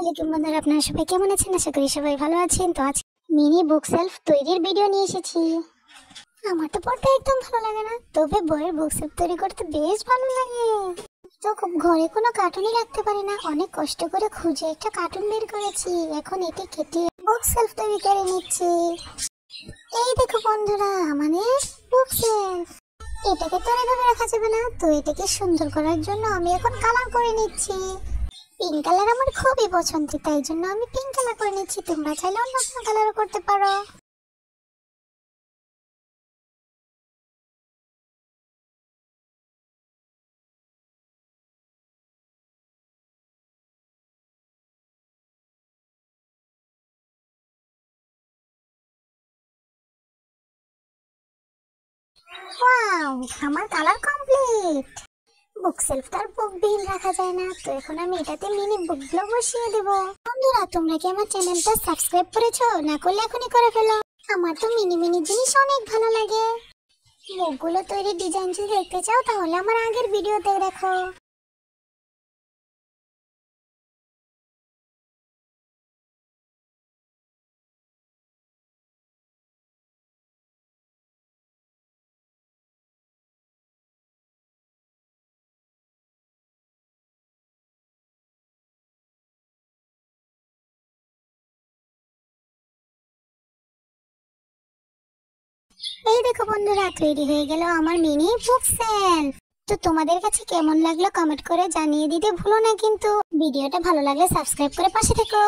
আসসালামু আলাইকুম বন্ধুরা, আপনারা সবাই কেমন আছেন? আশা করি সবাই ভালো আছেন। তো আজ মিনি বুক সেলফ তৈরির ভিডিও নিয়ে এসেছি। আমার তো পড়তে একদম ভালো লাগে না, তবে বইয়ের বুক সেলফ তৈরি করতে বেশ ভালো লাগে। তো খুব ঘরে কোনো কার্টুনই রাখতে পারি না, অনেক কষ্ট করে খুঁজে একটা কার্টুন বের করেছি। এখন এটি কেটে বুক সেলফ তৈরি করে নিচ্ছি। এই দেখো বন্ধুরা, আমাদের বুক সেলফ। এটাকে তো এভাবে রাখা যাবে না, তো এটাকে সুন্দর করার জন্য আমি এখন কালার করে নিচ্ছি। পিঙ্ক কালার আমার খুবই পছন্দ, তাই জন্য আমি পিঙ্ক কালার করে নিচ্ছি। তোমরা চাইলে অন্য কোনো কালারও করতে পারো। ওয়াও, আমার কালার কমপ্লিট। বুক সেলফটা আর বুক বিল রাখা যায় না, তো এখন আমি এটাতে মিনি বুকগুলো বসিয়ে দেব। বন্ধুরা, তোমরা কি আমার চ্যানেলটা সাবস্ক্রাইব করেছো? না করলে এখনই করে ফেলো। আমার তো মিনি মিনি জিনিস অনেক ভালো লাগে। বুকগুলো তৈরি ডিজাইন যদি দেখতে চাও তাহলে আমার আগের ভিডিওতে দেখো। এই দেখো বন্ধুরা, তৈরি হয়ে গেল আমার মিনি বুক সেলফ। তো তোমাদের কাছে কেমন লাগলো কমেন্ট করে জানিয়ে দিতে ভুলো না কিন্তু। ভিডিওটা ভালো লাগলে সাবস্ক্রাইব করে পাশে থেকো।